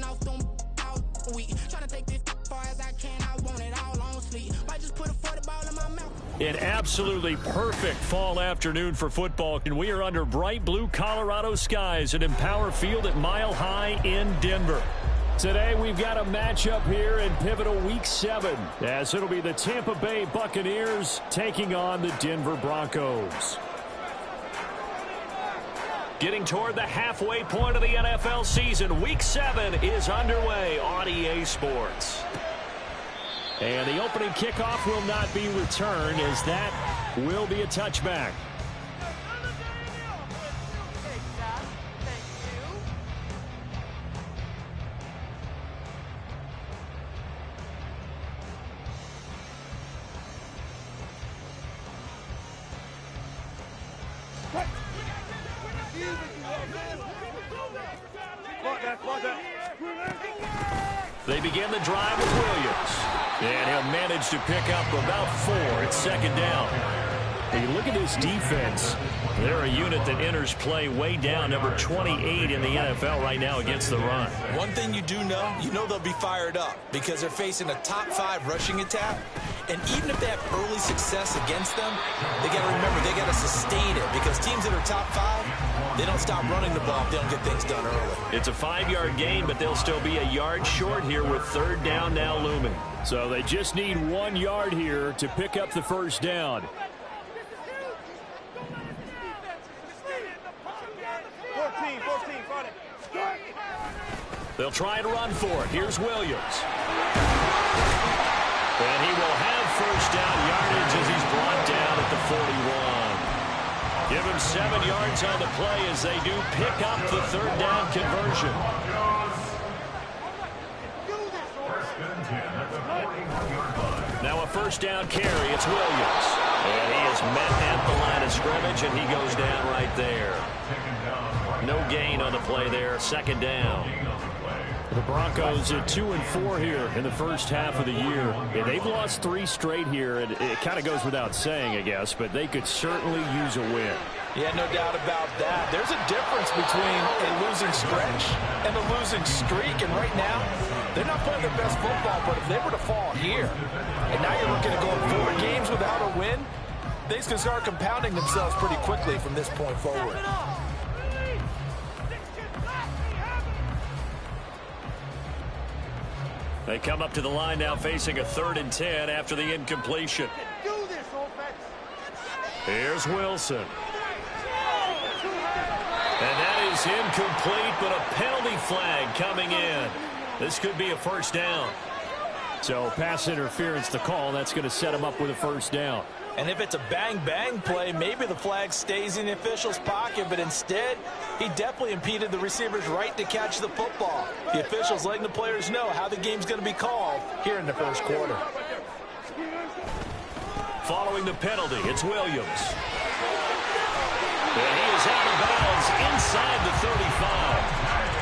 off them all week. Trying to take this far as I can. I want it all on sleep. Might just put a 40 ball in my mouth. An absolutely perfect fall afternoon for football, and we are under bright blue Colorado skies at Empower Field at Mile High in Denver. Today we've got a matchup here in pivotal Week 7, as it'll be the Tampa Bay Buccaneers taking on the Denver Broncos. Getting toward the halfway point of the NFL season, Week 7 is underway on EA Sports. And the opening kickoff will not be returned, as that will be a touchback. They begin the drive with Williams. And he'll manage to pick up about 4 at second down. Hey, look at this defense. They're a unit that enters play way down, number 28 in the NFL right now against the run. One thing you do know, they'll be fired up because they're facing a top 5 rushing attack. And even if they have early success against them, they got to remember they got to sustain it, because teams that are top 5, they don't stop running the ball if they don't get things done early. It's a 5-yard gain, but they'll still be a yard short here with third down now looming. So they just need 1 yard here to pick up the first down. 14, They'll try and run for it. Here's Williams. And he will have first down yardage as he's brought down at the 41. Give him 7 yards on the play as they do pick up the third down conversion. Now a first down carry. It's Williams. And he is met at the line of scrimmage, and he goes down right there. No gain on the play there. Second down. The Broncos at 2-4 here in the first half of the year. And they've lost 3 straight here, and it kind of goes without saying, I guess, but they could certainly use a win. Yeah, no doubt about that. There's a difference between a losing stretch and a losing streak, and right now, they're not playing their best football, but if they were to fall here, and now you're looking at going 4 games without a win, things can start compounding themselves pretty quickly from this point forward. They come up to the line now facing a 3rd and 10 after the incompletion. Here's Wilson. And that is incomplete, but a penalty flag coming in. This could be a first down. So pass interference to call. That's going to set him up with a first down. And if it's a bang-bang play, maybe the flag stays in the official's pocket, but instead, he definitely impeded the receiver's right to catch the football. The official's letting the players know how the game's going to be called here in the first quarter. Following the penalty, it's Williams. And he is out of bounds inside the 35.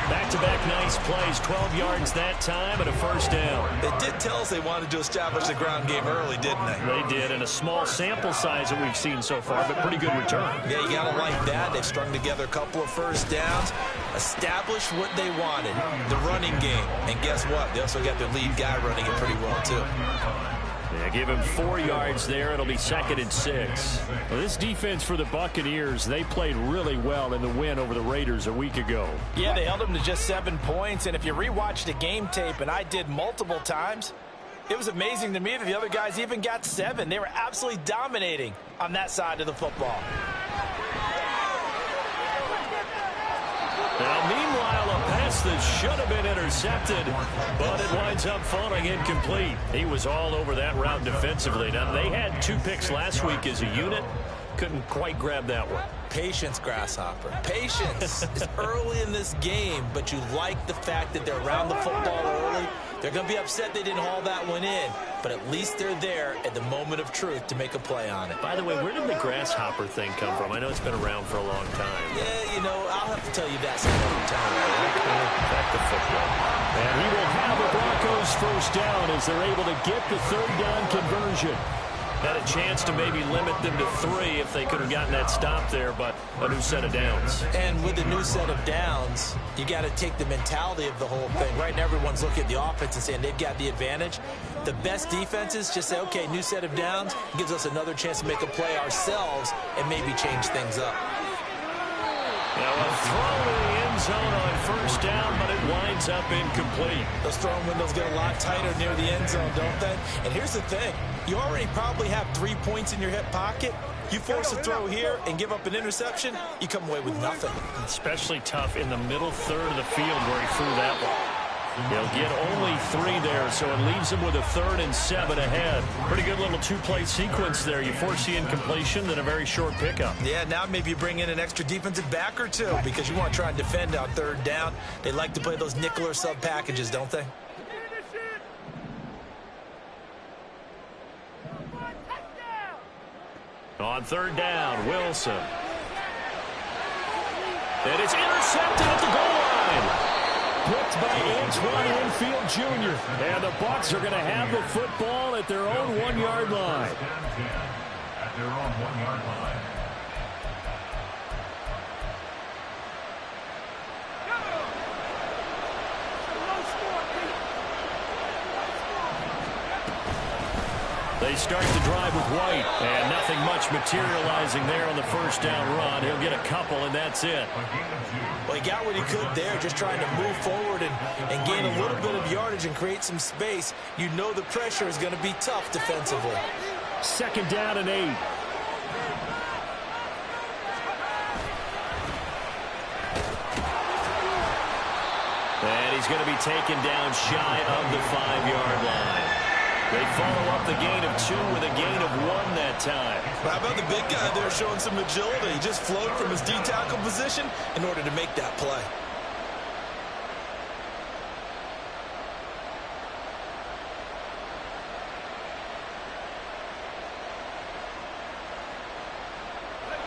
Back-to-back nice plays, 12 yards that time and a first down. They did tell us they wanted to establish the ground game early, didn't they? They did, and a small sample size that we've seen so far, but pretty good return. Yeah, you got to like that. They've strung together a couple of first downs, established what they wanted, the running game. And guess what? They also got their lead guy running it pretty well, too. Yeah, give him 4 yards there. It'll be 2nd and 6. Well, this defense for the Buccaneers, they played really well in the win over the Raiders a week ago. Yeah, they held them to just 7 points. And if you rewatch the game tape, and I did multiple times, it was amazing to me that the other guys even got 7. They were absolutely dominating on that side of the football. Now, meanwhile, a pass that should have been intercepted, but it winds up falling incomplete. He was all over that route defensively. Now, they had 2 picks last week as a unit. Couldn't quite grab that one. Patience, Grasshopper. Patience. It's early in this game, but you like the fact that they're around the football early. They're going to be upset they didn't haul that one in, but at least they're there at the moment of truth to make a play on it. By the way, where did the grasshopper thing come from? I know it's been around for a long time. Yeah, I'll have to tell you that some other time. Back to football. And he will have the Broncos first down as they're able to get the third down conversion. Had a chance to maybe limit them to 3 if they could have gotten that stop there, but a new set of downs. And with a new set of downs, you got to take the mentality of the whole thing. Right now, everyone's looking at the offense and saying they've got the advantage. The best defenses just say, okay, new set of downs gives us another chance to make a play ourselves and maybe change things up. Now a throw to the end zone on first down, but it winds up incomplete. Those throwing windows get a lot tighter near the end zone, don't they? And here's the thing. You already probably have 3 points in your hip pocket. You force a throw here and give up an interception, you come away with nothing. Especially tough in the middle third of the field where he threw that one. He'll get only 3 there, so it leaves him with a 3rd and 7 ahead. Pretty good little 2-play sequence there. You force the incompletion, then a very short pickup. Yeah, now maybe you bring in an extra defensive back or 2 because you want to try and defend on 3rd down. They like to play those nickel or sub packages, don't they? On 3rd down, Wilson. And it's intercepted at the goal line. Picked by Antoine Winfield Jr. And the Bucs are going to have the football at their own 1-yard line. At their own 1-yard line. They start the drive with White, and nothing much materializing there on the first down run. He'll get a couple, and that's it. Well, he got what he could there, just trying to move forward and gain a little bit of yardage and create some space. You know the pressure is going to be tough defensively. 2nd down and 8. And he's going to be taken down shy of the 5-yard line. They follow up the gain of 2 with a gain of 1 that time. How about the big guy there showing some agility? He just flowed from his D-tackle position in order to make that play.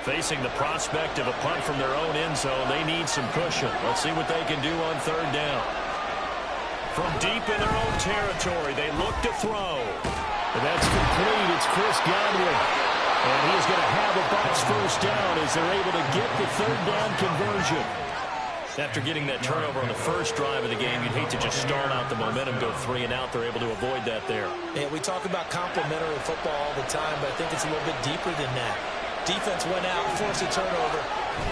Facing the prospect of a punt from their own end zone, they need some cushion. Let's see what they can do on 3rd down. From deep in their own territory, they look to throw. And that's complete. It's Chris Godwin. And he's going to have a Bucs first down as they're able to get the 3rd down conversion. After getting that turnover on the first drive of the game, you'd hate to just stall out the momentum, go 3 and out. They're able to avoid that there. Yeah, we talk about complementary football all the time, but I think it's a little bit deeper than that. Defense went out, forced a turnover,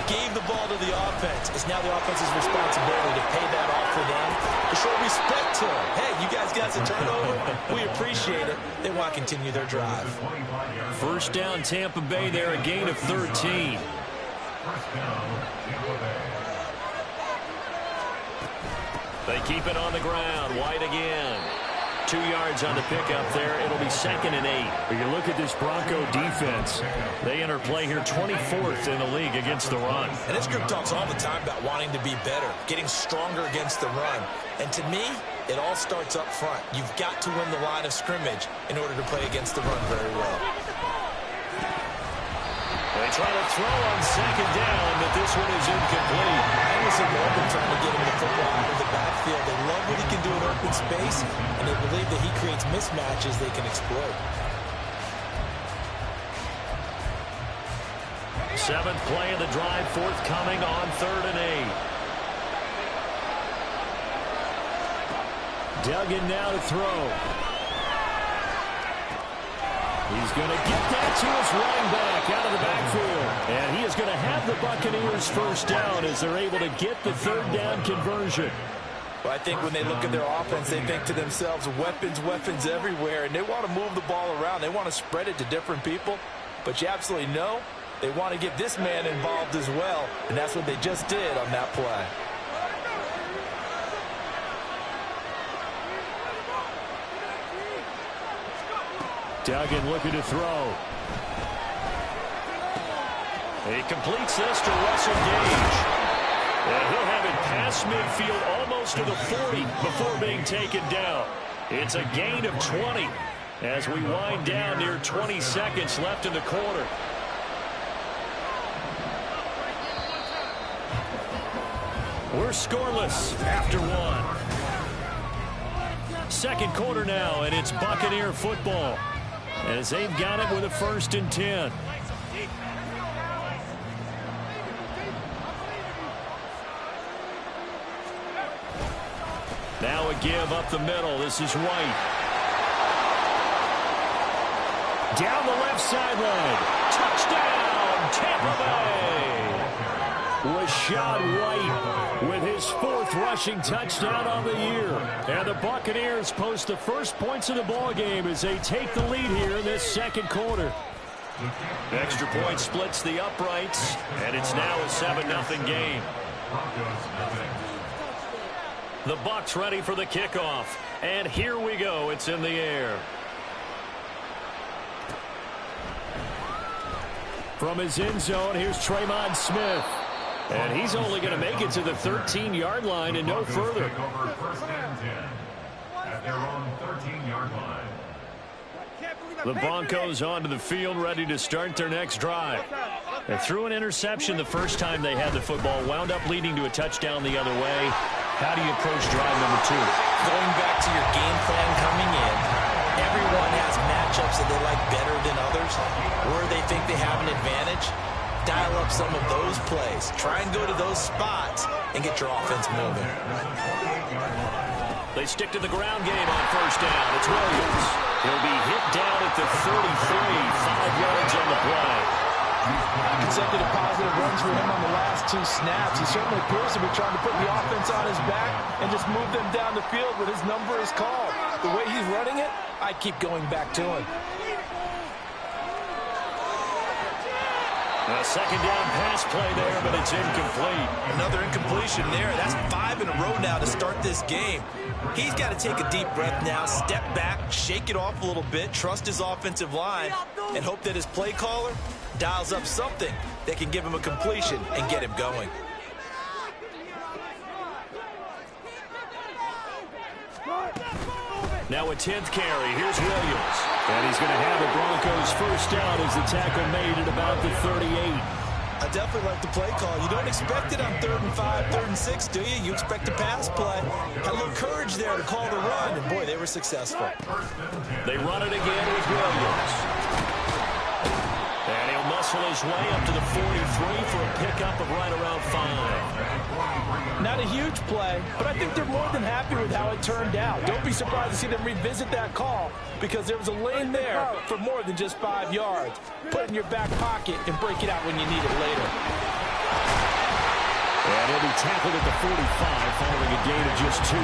gave the ball to the offense. It's now the offense's responsibility to pay that off for them, to show respect to them. Hey, you guys got a turnover. We appreciate it. They want to continue their drive. First down, Tampa Bay there, a gain of 13. First down, Tampa Bay. They keep it on the ground. White again. 2 yards on the pickup there. It'll be 2nd and 8. But you look at this Bronco defense. They enter play here 24th in the league against the run. And this group talks all the time about wanting to be better, getting stronger against the run. And to me, it all starts up front. You've got to win the line of scrimmage in order to play against the run very well. They try to throw on 2nd down, but this one is incomplete. Anderson Morgan trying to get him the football out of the backfield. They love what he can do in open space, and they believe that he creates mismatches they can exploit. 7th play of the drive, forthcoming on 3rd and 8. Duggan now to throw. He's going to get that to his running back out of the backfield. And he is going to have the Buccaneers first down as they're able to get the 3rd down conversion. Well, I think when they look at their offense, they think to themselves, weapons, weapons everywhere. And they want to move the ball around. They want to spread it to different people. But you absolutely know they want to get this man involved as well. And that's what they just did on that play. Duggan looking to throw. He completes this to Russell Gage. And he'll have it past midfield almost to the 40 before being taken down. It's a gain of 20 as we wind down near 20 seconds left in the quarter. We're scoreless after 1. Second quarter now, and it's Buccaneer football. as they've got it with a 1st and 10. Now a give up the middle. This is White. Down the left sideline. Touchdown, Tampa Bay. Rashad White with his 4th rushing touchdown on the year. And the Buccaneers post the first points of the ballgame as they take the lead here in this 2nd quarter. Extra point splits the uprights, and it's now a 7-0 game. The Bucs ready for the kickoff. And here we go. It's in the air. From his end zone, here's Tremon Smith. And he's only going to make it to the 13-yard line and no further. 1st and 10 at their own 13-yard line. The Broncos onto the field, ready to start their next drive. They threw an interception the first time they had the football, wound up leading to a touchdown the other way. How do you approach drive number 2? Going back to your game plan coming in, everyone has matchups that they like better than others, where they think they have an advantage. Dial up some of those plays. Try and go to those spots and get your offense moving. They stick to the ground game on 1st down. It's Williams. He'll be hit down at the 33, 5 yards on the play. Consecutive positive runs for him on the last 2 snaps. He certainly appears to be trying to put the offense on his back and just move them down the field when his number is called. The way he's running it, I keep going back to him. A 2nd down pass play there, but it's incomplete. Another incompletion there. That's 5 in a row now to start this game. He's got to take a deep breath now, step back, shake it off a little bit, trust his offensive line, and hope that his play caller dials up something that can give him a completion and get him going. Now a 10th carry. Here's Williams. And he's going to have the Broncos 1st down as the tackle made at about the 38. I definitely like the play call. You don't expect it on 3rd and 5, 3rd and 6, do you? You expect a pass play. Had a little courage there to call the run, and boy, they were successful. They run it again with Williams. And he'll muscle his way up to the 43 for a pickup of right around 5. Not a huge play, but I think they're more than happy with how it turned out. Don't be surprised to see them revisit that call because there was a lane there for more than just 5 yards. Put it in your back pocket and break it out when you need it later. And he'll be tackled at the 45 following a gain of just 2.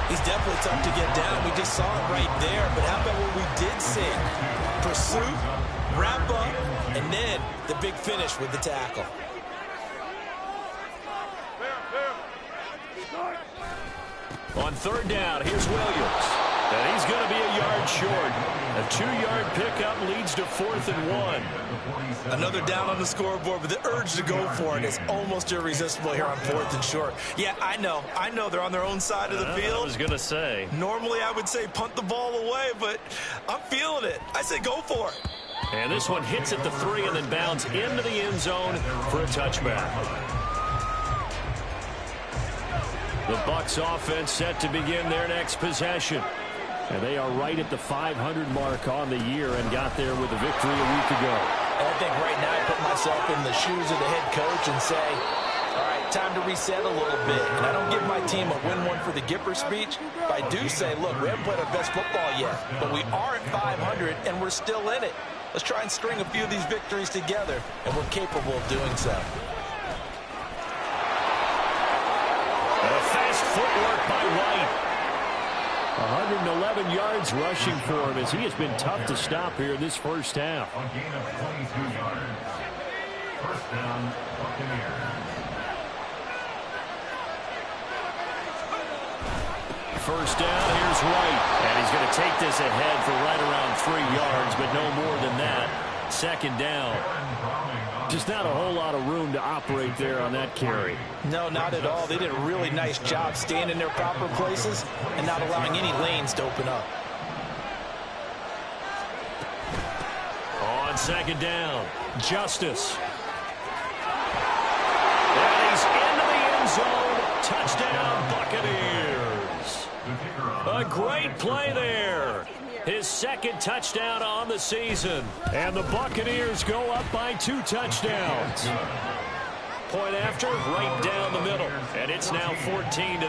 He's definitely tough to get down. We just saw it right there. But how about what we did see? Pursuit, wrap up, and then the big finish with the tackle. On 3rd down, here's Williams. And he's going to be a yard short. A 2-yard pickup leads to 4th and 1. Another down on the scoreboard, but the urge to go for it is almost irresistible here on 4th and short. Yeah, I know they're on their own side of the field. I was going to say. Normally I would say punt the ball away, but I'm feeling it. I say go for it. And this one hits at the 3 and then bounds into the end zone for a touchback. The Bucs offense set to begin their next possession. And they are right at the 500 mark on the year and got there with a victory a week ago. And I think right now I put myself in the shoes of the head coach and say, all right, time to reset a little bit. And I don't give my team a win one for the Gipper speech, but I do say, look, we haven't played our best football yet, but we are at 500 and we're still in it. Let's try and string a few of these victories together, and we're capable of doing so. Fast footwork by White. 111 yards rushing for him as he has been tough to stop here this 1st half. A gain of 22 yards. 1st down, Buccaneers. 1st down, here's White. And he's going to take this ahead for right around 3 yards, but no more than that. 2nd down. Just not a whole lot of room to operate there on that carry. No, not at all. They did a really nice job staying in their proper places and not allowing any lanes to open up. On 2nd down, Justice. And he's into the end zone. Touchdown, Buccaneers. A great play there. His second touchdown on the season. And the Buccaneers go up by 2 touchdowns. Point after, right down the middle. And it's now 14-0.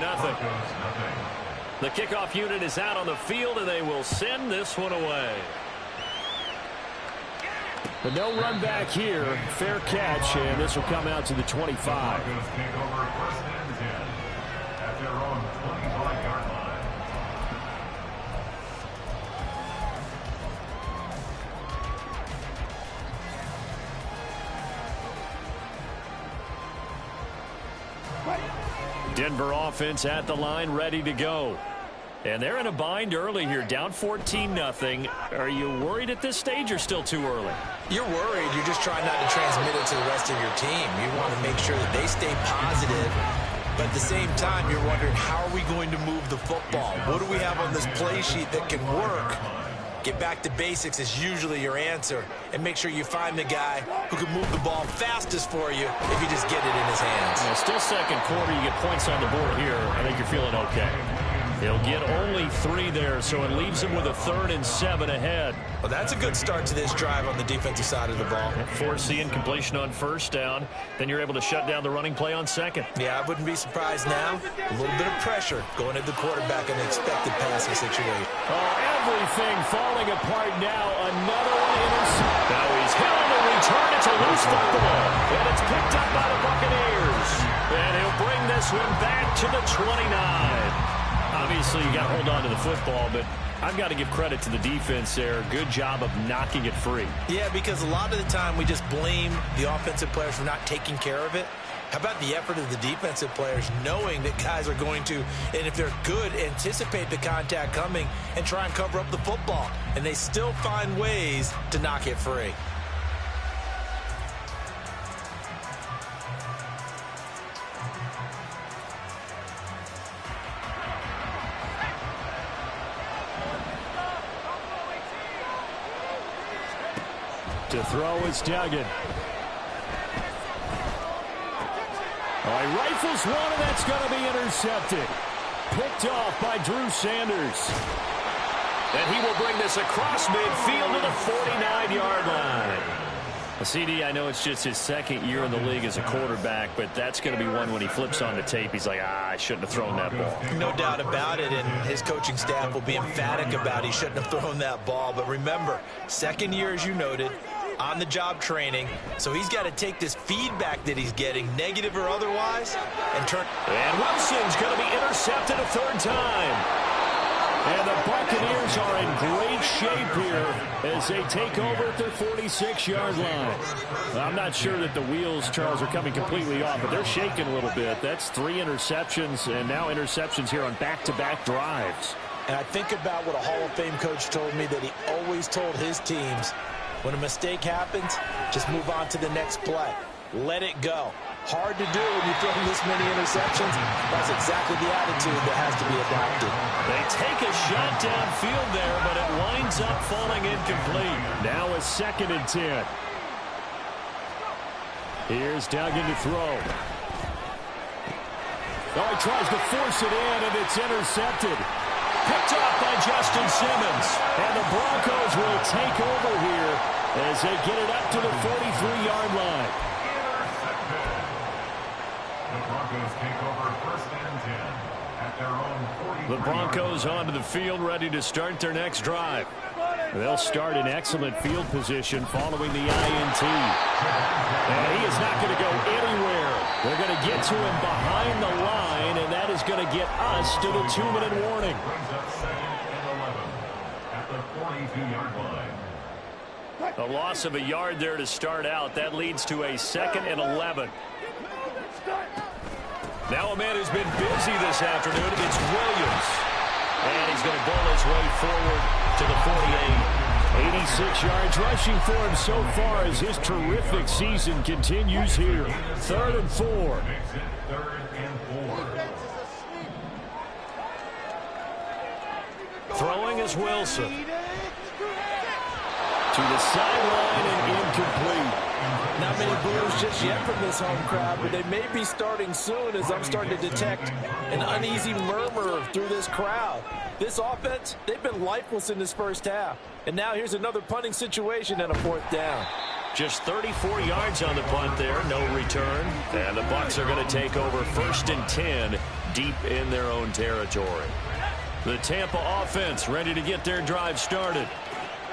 The kickoff unit is out on the field, and they will send this one away. But no run back here. Fair catch, and this will come out to the 25. Denver offense at the line, ready to go. And they're in a bind early here, down 14-0. Are you worried at this stage or still too early? You're worried. You're just trying not to transmit it to the rest of your team. You want to make sure that they stay positive. But at the same time, you're wondering, how are we going to move the football? What do we have on this play sheet that can work? Get back to basics is usually your answer. And make sure you find the guy who can move the ball fastest for you if you just get it in his hands. Yeah, still second quarter. You get points on the board here. I think you're feeling okay. He'll get only 3 there, so it leaves him with a 3rd and 7 ahead. Well, that's a good start to this drive on the defensive side of the ball. Force the incompletion on first down. Then you're able to shut down the running play on second. Yeah, I wouldn't be surprised now. A little bit of pressure going at the quarterback in the expected passing situation. Oh, everything falling apart now. Another one intercepted. Now he's hit on the return. It's a loose football. And it's picked up by the Buccaneers. And he'll bring this one back to the 29. Obviously, you got to hold on to the football, but I've got to give credit to the defense there. Good job of knocking it free. Yeah, because a lot of the time we just blame the offensive players for not taking care of it. How about the effort of the defensive players knowing that guys are going to, and if they're good, anticipate the contact coming and try and cover up the football. And they still find ways to knock it free. To throw is Duggan. Oh, he rifles one, and that's going to be intercepted. Picked off by Drew Sanders. And he will bring this across midfield to the 49-yard line. CD, I know it's just his second year in the league as a quarterback, but that's going to be one when he flips on the tape. He's like, I shouldn't have thrown that ball. No doubt about it, and his coaching staff will be emphatic about he shouldn't have thrown that ball. But remember, second year, as you noted, on-the-job training, so he's got to take this feedback that he's getting, negative or otherwise, and turn. And Wilson's going to be intercepted a 3rd time. And the Buccaneers are in great shape here as they take over at their 46-yard line. I'm not sure that the wheels, Charles, are coming completely off, but they're shaking a little bit. That's 3 interceptions, and now interceptions here on back-to-back drives. And I think about what a Hall of Fame coach told me, that he always told his teams, when a mistake happens, just move on to the next play. Let it go. Hard to do when you throw this many interceptions. That's exactly the attitude that has to be adopted. They take a shot downfield there, but it winds up falling incomplete. Now a 2nd and 10. Here's Duggan to throw. Oh, he tries to force it in, and it's intercepted. Picked off by Justin Simmons. And the Broncos will take over here as they get it up to the 43-yard line. The Broncos onto the field, ready to start their next drive. They'll start in excellent field position following the INT. And he is not going to go anywhere. They're going to get to him behind the line, and that is going to get us to the 2-minute warning. A loss of a yard there to start out. That leads to a 2nd and 11. Now a man who's been busy this afternoon. It's Williams. And he's going to bowl his way forward to the 48. 86 yards rushing for him so far as his terrific season continues here. 3rd and 4. Throwing is Wilson. To the sideline and incomplete. Not many boos just yet from this home crowd, but they may be starting soon as I'm starting to detect an uneasy murmur through this crowd. This offense, they've been lifeless in this first half. And now here's another punting situation and a 4th down. Just 34 yards on the punt there, no return. And the Bucs are going to take over 1st and 10 deep in their own territory. The Tampa offense ready to get their drive started.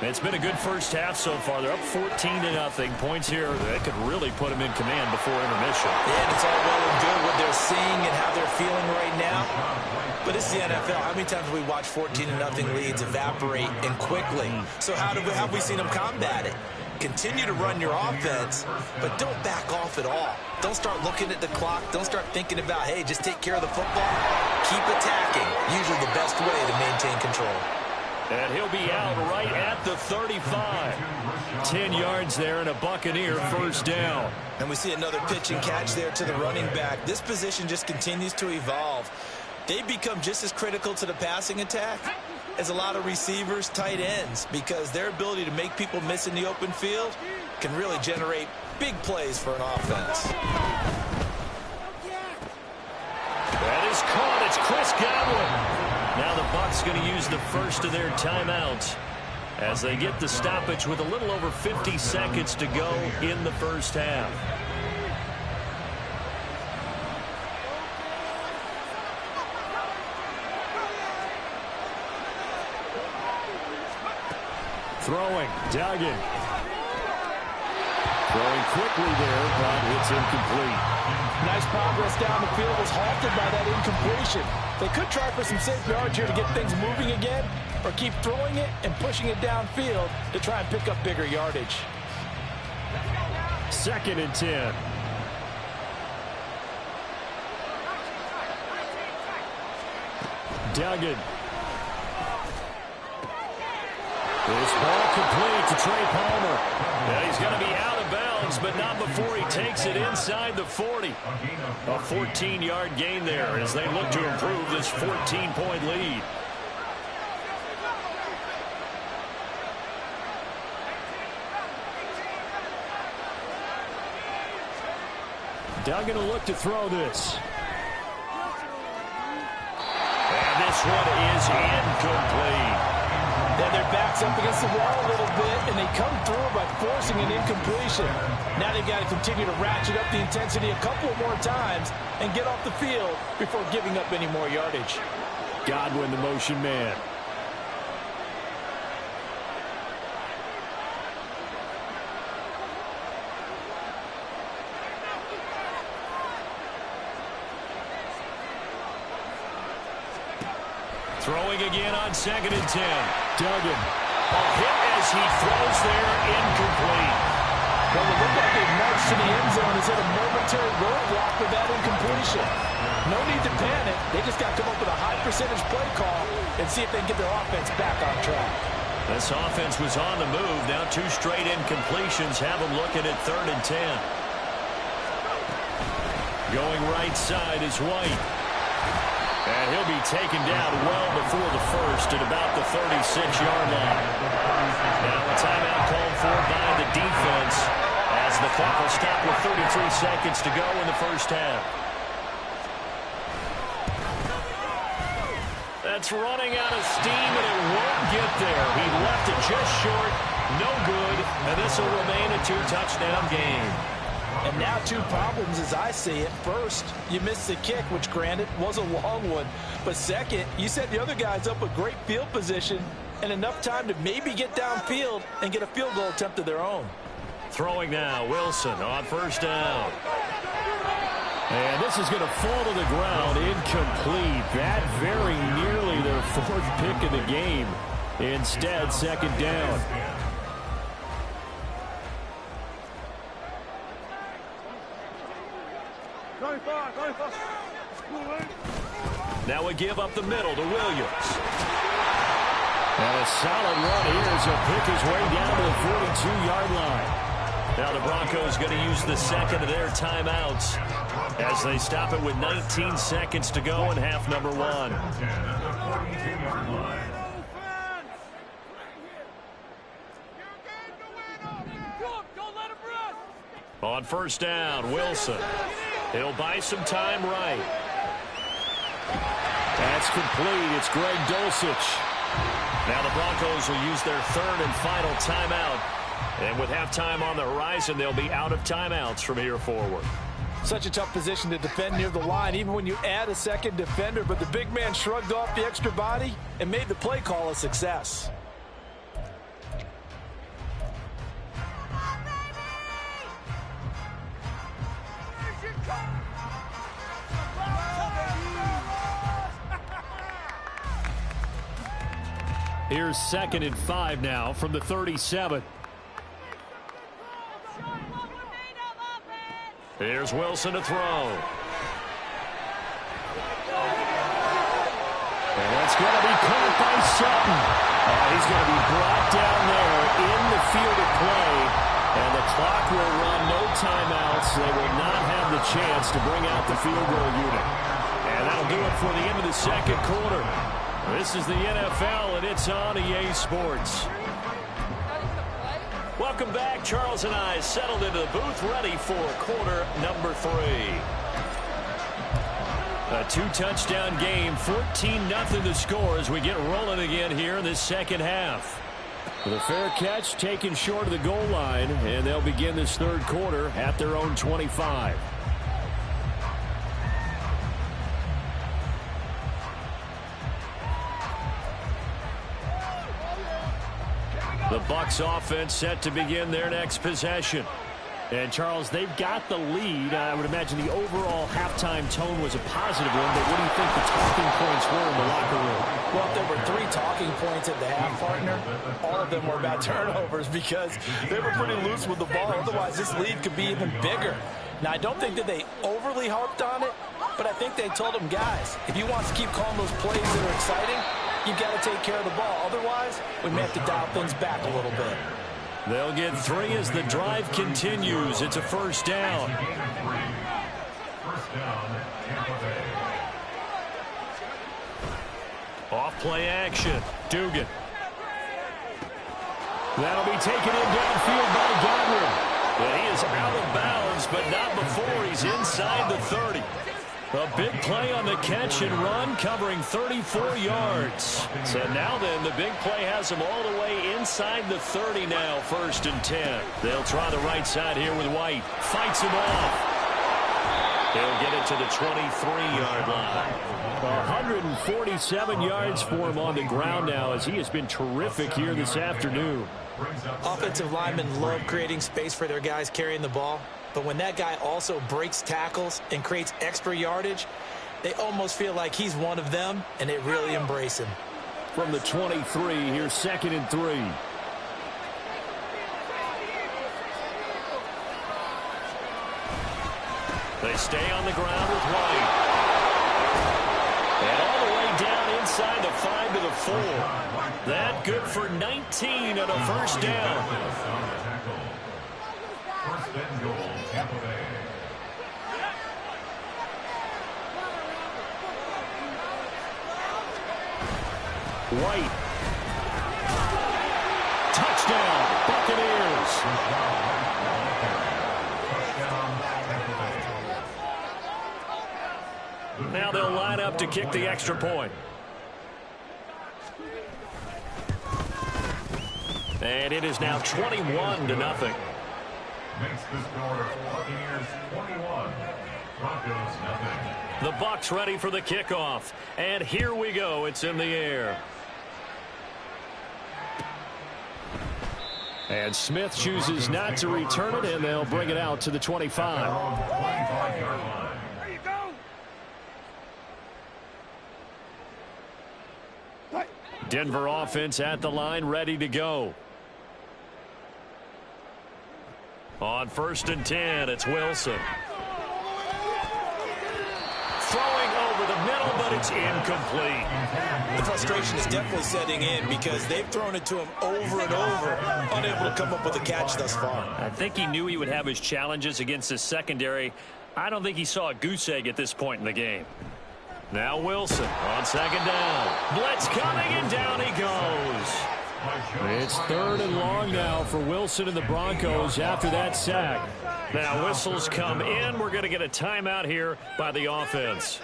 It's been a good first half so far. They're up 14-0. Points here that could really put them in command before intermission. Yeah, and it's all well and good what they're seeing and how they're feeling right now. But it's the NFL. How many times have we watched 14-0 leads evaporate and quickly? So how have we seen them combat it? Continue to run your offense, but don't back off at all. Don't start looking at the clock. Don't start thinking about, hey, just take care of the football. Keep attacking. Usually the best way to maintain control. And he'll be out right at the 35. 10 yards there and a Buccaneer 1st down. And we see another pitch and catch there to the running back. This position just continues to evolve. They become just as critical to the passing attack as a lot of receivers, tight ends, because their ability to make people miss in the open field can really generate big plays for an offense. That is caught. It's Chris Godwin. Now the Bucs going to use the first of their timeouts as they get the stoppage with a little over 50 seconds to go in the first half. Throwing, Duggan. Throwing quickly there, but it's incomplete. Nice progress down the field was halted by that incompletion. They could try for some safe yards here to get things moving again, or keep throwing it and pushing it downfield to try and pick up bigger yardage. 2nd and 10. Duggan. This ball complete to Trey Palmer. Yeah, he's going to be out of bounds, but not before he takes it inside the 40. A 14-yard gain there as they look to improve this 14-point lead. Duggan will look to throw this. And this one is incomplete. Then their back's up against the wall a little bit, and they come through by forcing an incompletion. Now they've got to continue to ratchet up the intensity a couple more times and get off the field before giving up any more yardage. Godwin, the motion man. Throwing again on 2nd and 10. Duggan. A hit as he throws there, incomplete. Well, it looked like they marched to the end zone has hit a momentary roadblock with that incompletion. No need to panic. They just got to come up with a high percentage play call and see if they can get their offense back on track. This offense was on the move. Now 2 straight incompletions have them looking at 3rd and 10. Going right side is White. And he'll be taken down well before the first at about the 36-yard line. Now a timeout called for by the defense as the clock will stop with 33 seconds to go in the first half. That's running out of steam, and it won't get there. He left it just short, no good, and this will remain a 2-touchdown game. And now 2 problems as I see it. First, you missed the kick, which granted was a long one. But second, you set the other guys up with great field position and enough time to maybe get downfield and get a field goal attempt of their own. Throwing now, Wilson on 1st down. And this is going to fall to the ground, incomplete. That very nearly their 4th pick of the game. Instead, 2nd down. Now a give up the middle to Williams. And a solid run here as he'll pick his way down to the 42-yard line. Now the Broncos going to use the second of their timeouts as they stop it with 19 seconds to go in half number 1. On first down, Wilson. He'll buy some time right. That's complete. It's Greg Dulcich. Now the Broncos will use their third and final timeout. And with halftime on the horizon, they'll be out of timeouts from here forward. Such a tough position to defend near the line, even when you add a second defender. But the big man shrugged off the extra body and made the play call a success. Here's 2nd and 5 now from the 37. Here's Wilson to throw. And that's going to be caught by Sutton. He's going to be brought down there in the field of play. And the clock will run, no timeouts. They will not have the chance to bring out the field goal unit. And that'll do it for the end of the second quarter. This is the NFL, and it's on EA Sports. Welcome back. Charles and I settled into the booth, ready for quarter number 3. A 2-touchdown game, 14-0 the score as we get rolling again here in this second half. The fair catch taken short of the goal line, and they'll begin this third quarter at their own 25. The Bucs offense set to begin their next possession. And, Charles, they've got the lead. I would imagine the overall halftime tone was a positive one, but what do you think the talking points were in the locker room? Well, if there were 3 talking points at the half, partner, all of them were about turnovers because they were pretty loose with the ball. Otherwise, this lead could be even bigger. Now, I don't think that they overly harped on it, but I think they told them, guys, if you want to keep calling those plays that are exciting, you've got to take care of the ball. Otherwise, we may have to dial things back a little bit. They'll get 3 as the drive continues. It's a first down. Off play action. Dugan. That'll be taken in downfield by Godwin. And he is out of bounds, but not before he's inside the 30. A big play on the catch and run, covering 34 yards. So now then, the big play has him all the way inside the 30 now, 1st and 10. They'll try the right side here with White. Fights him off. He'll get it to the 23-yard line. 147 yards for him on the ground now as he has been terrific here this afternoon. Offensive linemen love creating space for their guys carrying the ball. But when that guy also breaks tackles and creates extra yardage, they almost feel like he's one of them, and they really embrace him. From the 23, here's 2nd and 3. They stay on the ground with White. And all the way down inside the 5 to the 4. That good for 19 on a first down. First and goal, Tampa Bay. White. Touchdown, Buccaneers. Now they'll line up to kick the extra point. And it is now 21-0. Makes the score Buccaneers 21, Broncos nothing. The Bucs ready for the kickoff. And here we go. It's in the air. And Smith chooses not to return it, and they'll bring it out to the 25. 25-yard line. There you go. Denver offense at the line, ready to go. On 1st and 10, it's Wilson. Throwing over the middle, but it's incomplete. The frustration is definitely setting in because they've thrown it to him over and over, unable to come up with a catch thus far. I think he knew he would have his challenges against his secondary. I don't think he saw a goose egg at this point in the game. Now Wilson on 2nd down. Blitz coming, and down he goes. It's 3rd and long now for Wilson and the Broncos after that sack. Now whistles come in. We're going to get a timeout here by the offense.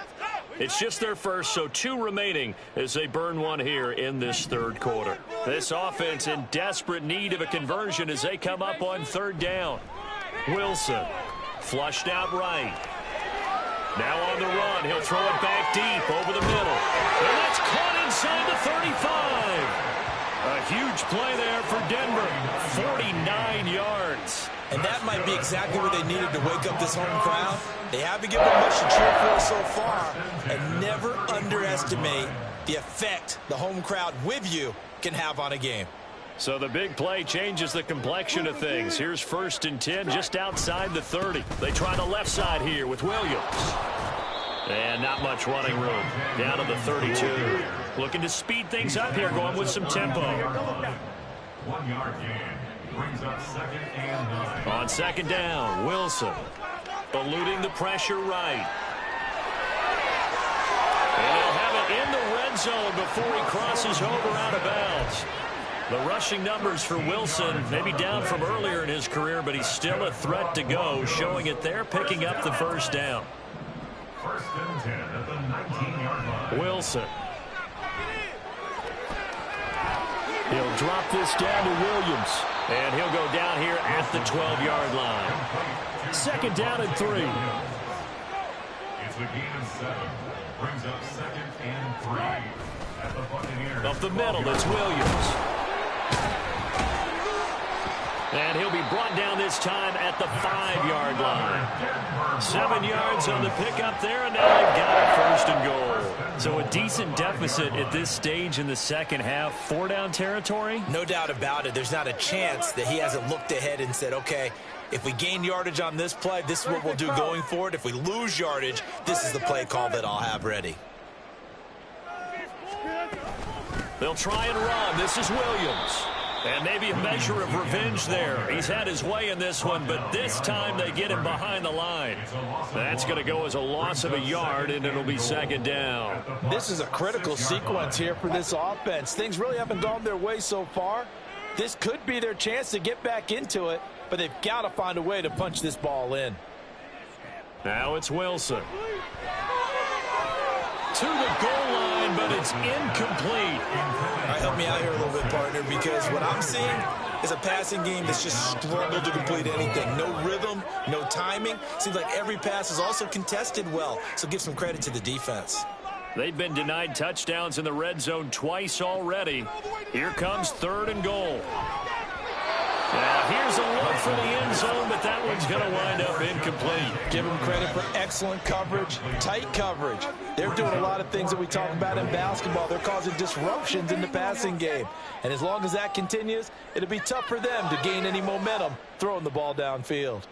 It's just their first, so 2 remaining as they burn one here in this third quarter. This offense in desperate need of a conversion as they come up on 3rd down. Wilson flushed out right. Now on the run, he'll throw it back deep over the middle. And that's caught inside the 35. A huge play there for Denver. 49 yards. And that might be exactly what they needed to wake up this home crowd. They haven't given them much to cheer for so far. And never underestimate the effect the home crowd with you can have on a game. So the big play changes the complexion of things. Here's 1st and 10 just outside the 30. They try the left side here with Williams. And not much running room. Down to the 32. Looking to speed things up here, going with some tempo. 1 yard gain. Brings up 2nd and 9. On 2nd down, Wilson eluding the pressure right. And he'll have it in the red zone before he crosses over out of bounds. The rushing numbers for Wilson maybe down from earlier in his career, but he's still a threat to go, showing it there, picking up the 1st down. 1st and 10 at the 19-yard line. Wilson. He'll drop this down to Williams. And he'll go down here at the 12-yard line. 2nd down and 3. It's a gain of 7. Brings up 2nd and 3 at the Buccaneers. Up the middle, it's Williams. And he'll be brought down this time at the 5-yard line. 7 yards on the pickup there, and now they've got it 1st and goal. So a decent deficit at this stage in the second half. 4-down territory? No doubt about it. There's not a chance that he hasn't looked ahead and said, okay, if we gain yardage on this play, this is what we'll do going forward. If we lose yardage, this is the play call that I'll have ready. They'll try and run. This is Williams. And maybe a measure of revenge there. He's had his way in this one, but this time they get him behind the line. That's going to go as a loss of a yard, and it'll be 2nd down. This is a critical sequence here for this offense. Things really haven't gone their way so far. This could be their chance to get back into it, but they've got to find a way to punch this ball in. Now it's Wilson. To the goal line, but it's incomplete. All right, help me out here a little bit, partner, because what I'm seeing is a passing game that's just struggled to complete anything. No rhythm, no timing. Seems like every pass is also contested well, so give some credit to the defense. They've been denied touchdowns in the red zone twice already. Here comes 3rd and goal. Now here's a look for the end zone, but that one's going to wind up incomplete. Give them credit for excellent coverage, tight coverage. They're doing a lot of things that we talk about in basketball. They're causing disruptions in the passing game. And as long as that continues, it'll be tough for them to gain any momentum throwing the ball downfield.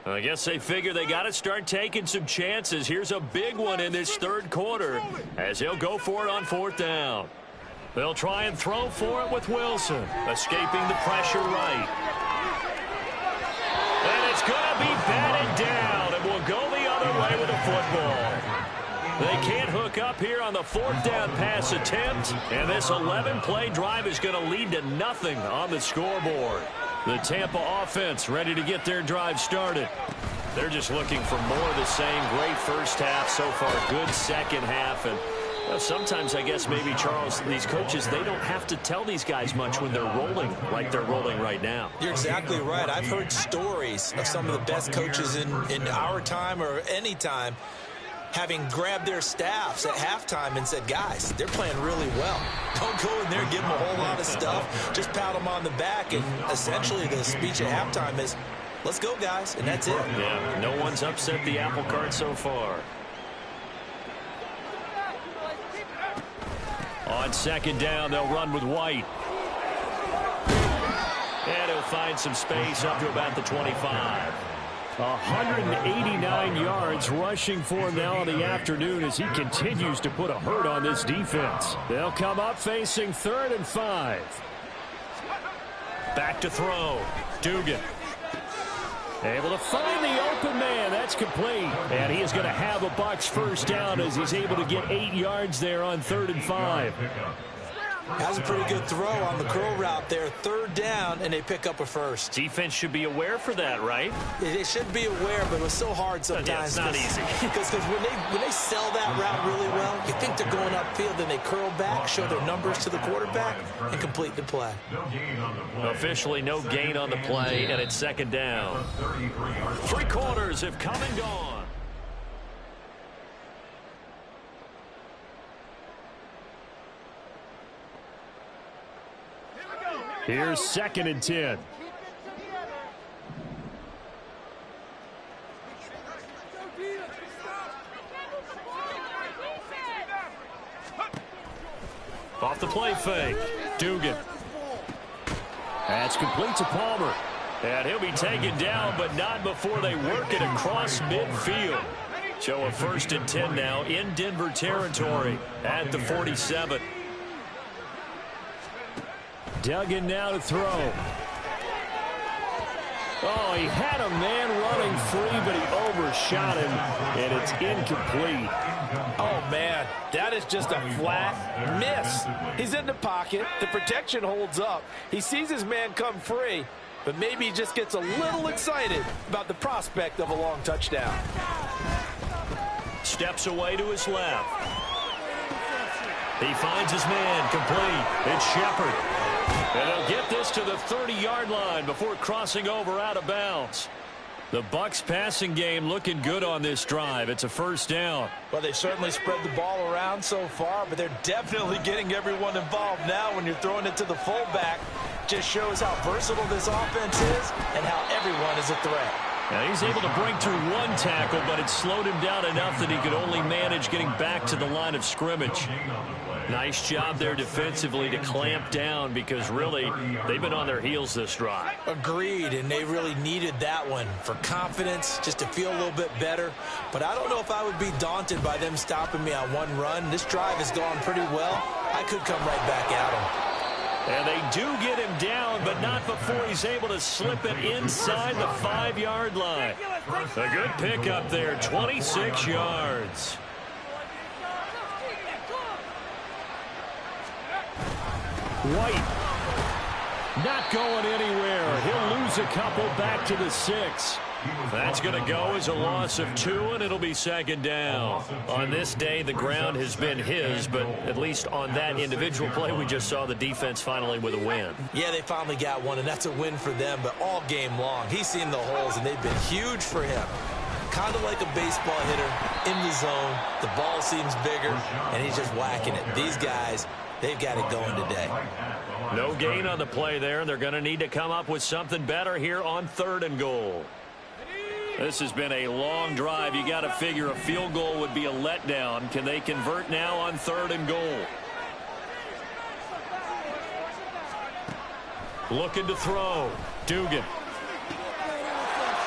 I guess they figure they got to start taking some chances. Here's a big one in this 3rd quarter as they'll go for it on 4th down. They'll try and throw for it with Wilson, escaping the pressure right. And it's going to be batted down, and we'll go the other way with the football. They can't hook up here on the 4th down pass attempt, and this 11-play drive is going to lead to nothing on the scoreboard. The Tampa offense ready to get their drive started. They're just looking for more of the same. Great first half so far, good second half, and sometimes, I guess, maybe, Charles, these coaches, they don't have to tell these guys much when they're rolling like they're rolling right now. You're exactly right. I've heard stories of some of the best coaches in our time or any time having grabbed their staffs at halftime and said, guys, they're playing really well. Don't go in there and give them a whole lot of stuff. Just pat them on the back. And essentially the speech at halftime is, let's go, guys. And that's it. Yeah, no one's upset the apple cart so far. On 2nd down, they'll run with White. And he'll find some space up to about the 25. 189 yards rushing for him now in the afternoon as he continues to put a hurt on this defense. They'll come up facing 3rd and 5. Back to throw. Dugan. Able to find the open man. That's complete. And he is going to have a Bucs 1st down as he's able to get 8 yards there on 3rd and 5. That's a pretty good throw on the curl route there. 3rd down, and they pick up a first. Defense should be aware for that, right? They should be aware, but it was so hard sometimes. Yeah, it's not easy. Because when they sell that route really well, you think they're going upfield, then they curl back, show their numbers to the quarterback, and complete the play. Officially no gain on the play, and it's 2nd down. 3 quarters have come and gone. Here's 2nd and 10. Off the play fake. Dugan. That's complete to Palmer. And he'll be taken down, but not before they work it across midfield. So a 1st and 10 now in Denver territory at the 47. Duggan now to throw. Oh, he had a man running free, but he overshot him, and it's incomplete. Oh, man, that is just a flat miss. He's in the pocket. The protection holds up. He sees his man come free, but maybe he just gets a little excited about the prospect of a long touchdown. Steps away to his left. He finds his man complete. It's Shepard. And they'll get this to the 30-yard line before crossing over out of bounds. The Bucs passing game looking good on this drive. It's a 1st down. Well, they certainly spread the ball around so far, but they're definitely getting everyone involved now when you're throwing it to the fullback. Just shows how versatile this offense is and how everyone is a threat. Now he's able to break through 1 tackle, but it slowed him down enough that he could only manage getting back to the line of scrimmage. Nice job there defensively to clamp down because really they've been on their heels this drive. Agreed, and they really needed that one for confidence, just to feel a little bit better. But I don't know if I would be daunted by them stopping me on 1 run. This drive has gone pretty well. I could come right back at them. And they do get him down, but not before he's able to slip it inside the 5-yard line. A good pickup there, 26 yards. White not going anywhere. He'll lose a couple back to the 6. That's going to go as a loss of 2, and it'll be 2nd down. On this day, the ground has been his, but at least on that individual play, we just saw the defense finally with a win. Yeah, they finally got one, and that's a win for them, but all game long, he's seen the holes, and they've been huge for him. Kind of like a baseball hitter in the zone. The ball seems bigger, and he's just whacking it. These guys, they've got it going today. No gain on the play there. They're going to need to come up with something better here on 3rd and goal. This has been a long drive. You got to figure a field goal would be a letdown. Can they convert now on 3rd and goal? Looking to throw. Dugan.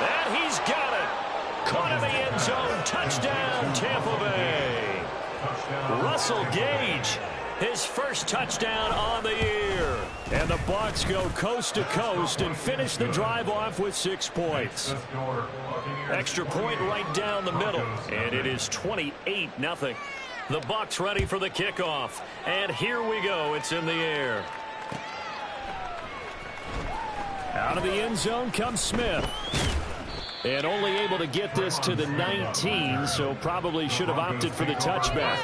And he's got it. Caught in the end zone. Touchdown, Tampa Bay. Russell Gage, his first touchdown on the year. And the Bucs go coast to coast and finish the drive off with 6 points. Extra point right down the middle. And it is 28-0. The Bucs ready for the kickoff. And here we go. It's in the air. Out of the end zone comes Smith. And only able to get this to the 19, so probably should have opted for the touchback.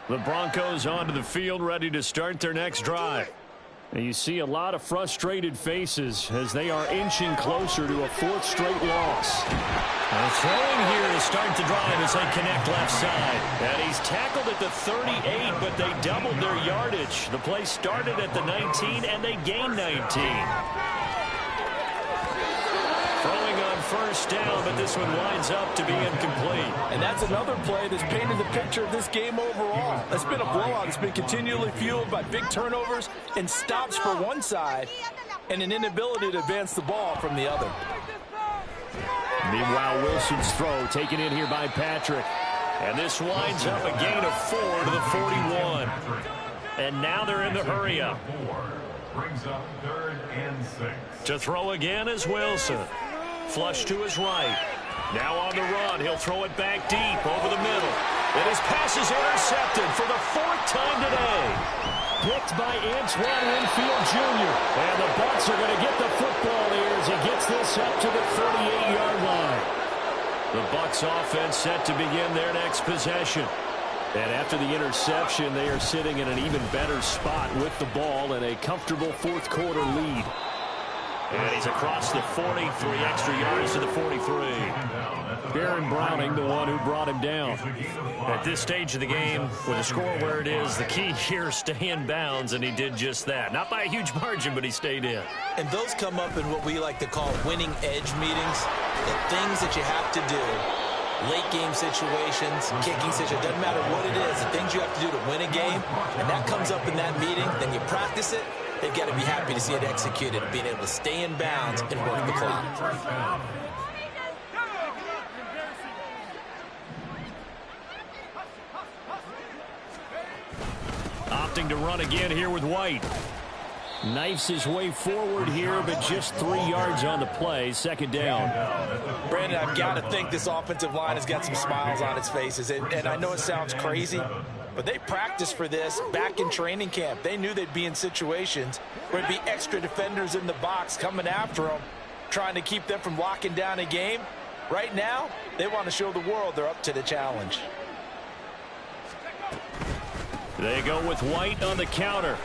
The Broncos onto the field, ready to start their next drive. And you see a lot of frustrated faces as they are inching closer to a 4th straight loss. Well, throwing here to start the drive as they connect left side. And he's tackled at the 38, but they doubled their yardage. The play started at the 19, and they gained 19. Throwing on 1st down, but this one winds up to be incomplete. And that's another play that's painted the picture of this game overall. It's been a blowout. It's been continually fueled by big turnovers and stops for one side and an inability to advance the ball from the other. Meanwhile, Wilson's throw taken in here by Patrick. And this winds up a gain of 4 to the 41. And now they're in the hurry-up. Brings up 3rd and 6. To throw again is Wilson. Flush to his right. Now on the run, he'll throw it back deep over the middle. And his pass is intercepted for the 4th time today. Picked by Antoine Winfield Jr. And the Bucs are going to get the football here as he gets this up to the 38-yard line. The Bucs offense set to begin their next possession. And after the interception, they are sitting in an even better spot with the ball and a comfortable 4th quarter lead. And he's across the 40, 3 extra yards to the 43. Baron Browning, the one who brought him down. At this stage of the game, with the score where it is, the key here is stay in bounds, and he did just that. Not by a huge margin, but he stayed in. And those come up in what we like to call winning edge meetings. The things that you have to do. Late game situations, kicking situations, doesn't matter what it is, the things you have to do to win a game, and that comes up in that meeting, then you practice it, they've got to be happy to see it executed, being able to stay in bounds and work the clock. Opting to run again here with White. Knifes his way forward here, but just 3 yards on the play. 2nd down. Brandon, I've got to think this offensive line has got some smiles on its faces. And I know it sounds crazy, but they practiced for this back in training camp. They knew they'd be in situations where there'd be extra defenders in the box coming after them, trying to keep them from locking down a game. Right now, they want to show the world they're up to the challenge. They go with White on the counter.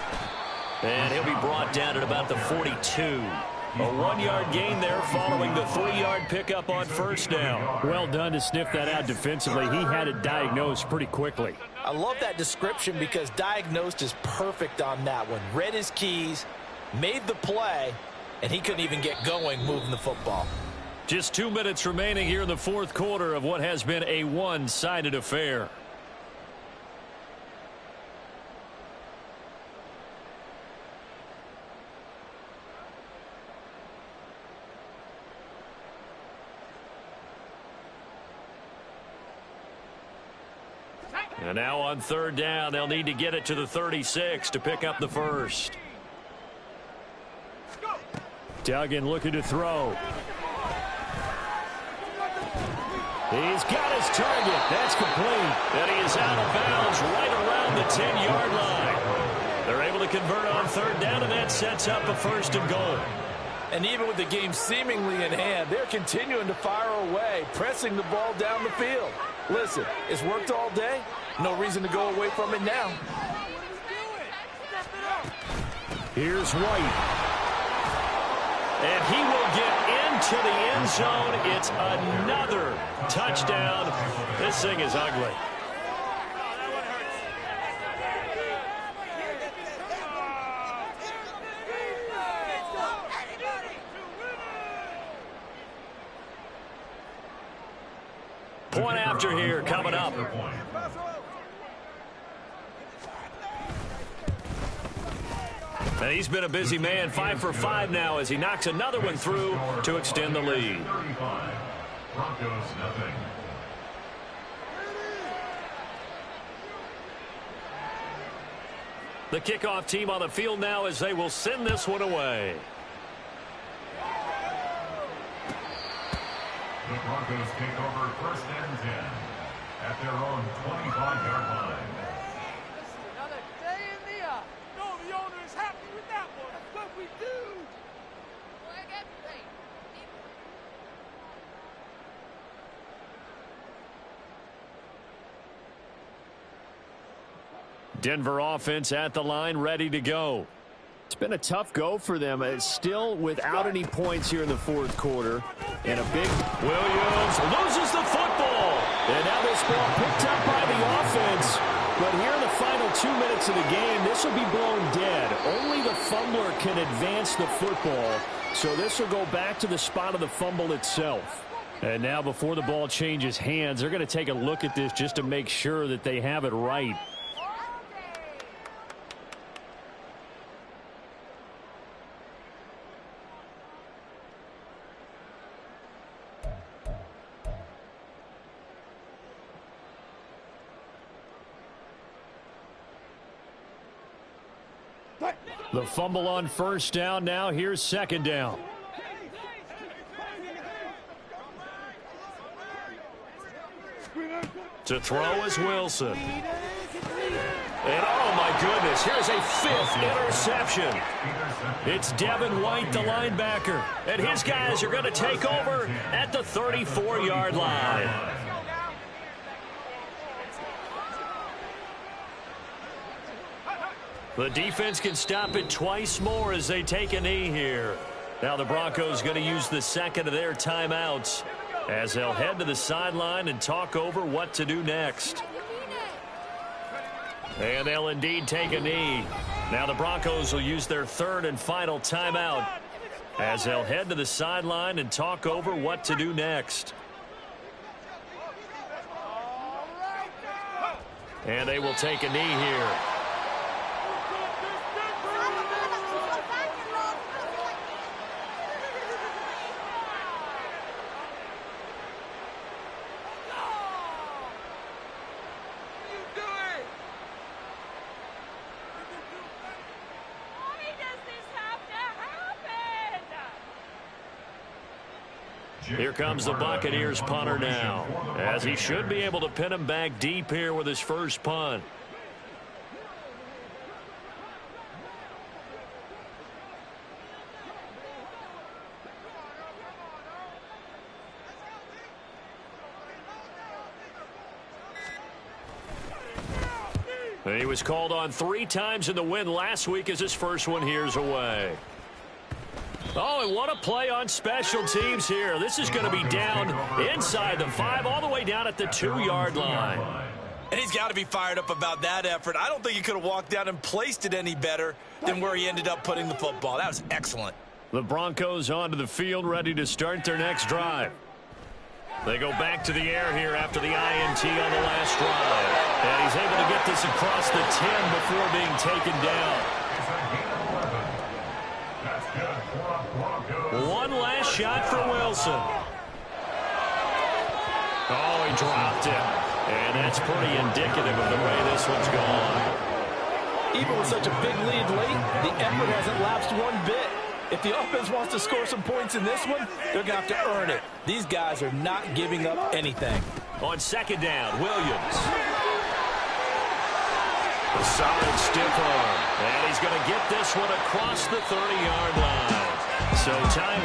And he'll be brought down at about the 42. A 1-yard gain there following the 3-yard pickup on 1st down. Well done to sniff that out defensively. He had it diagnosed pretty quickly. I love that description because diagnosed is perfect on that one. Read his keys, made the play, and he couldn't even get going moving the football. Just 2 minutes remaining here in the 4th quarter of what has been a one-sided affair. And now on 3rd down, they'll need to get it to the 36 to pick up the 1st. Duggan looking to throw. He's got his target. That's complete. And he is out of bounds right around the 10-yard line. They're able to convert on 3rd down, and that sets up a 1st and goal. And even with the game seemingly in hand, they're continuing to fire away, pressing the ball down the field. Listen, it's worked all day. No reason to go away from it now. Here's White. And he will get into the end zone. It's another touchdown. This thing is ugly. Point after here coming up. And he's been a busy man, 5 for 5 now as he knocks another one through to extend the lead. Broncos nothing. The kickoff team on the field now as they will send this one away. The Broncos take over 1st and 10 at their own 25-yard line. Another day in the eye. No, the owner is happy with that one. That's what we do. Denver offense at the line, ready to go. It's been a tough go for them. It's still without any points here in the 4th quarter. And a big... Williams loses the football. And now this ball picked up by the offense. But here in the final 2 minutes of the game, this will be blown dead. Only the fumbler can advance the football. So this will go back to the spot of the fumble itself. And now before the ball changes hands, they're going to take a look at this just to make sure that they have it right. The fumble on 1st down. Now here's 2nd down. To throw is Wilson. And, oh, my goodness, here's a 5th interception. It's Devin White, the linebacker. And his guys are going to take over at the 34-yard line. The defense can stop it twice more as they take a knee here. Now the Broncos going to use the second of their timeouts as they'll head to the sideline and talk over what to do next. And they'll indeed take a knee. Now the Broncos will use their 3rd and final timeout as they'll head to the sideline and talk over what to do next. And they will take a knee here. Here comes the Buccaneers punter now, as he should be able to pin him back deep here with his first punt. And he was called on 3 times in the win last week as his first one here's away. Oh, and what a play on special teams here. This is going to be down inside the 5, all the way down at the 2-yard line. And he's got to be fired up about that effort. I don't think he could have walked down and placed it any better than where he ended up putting the football. That was excellent. The Broncos onto the field, ready to start their next drive. They go back to the air here after the INT on the last drive. And he's able to get this across the 10 before being taken down. One last shot for Wilson. Oh, he dropped it. And that's pretty indicative of the way this one's gone. Even with such a big lead late, the effort hasn't lapsed one bit. If the offense wants to score some points in this one, they're going to have to earn it. These guys are not giving up anything. On second down, Williams. A solid stiff arm. And he's going to get this one across the 30-yard line. So time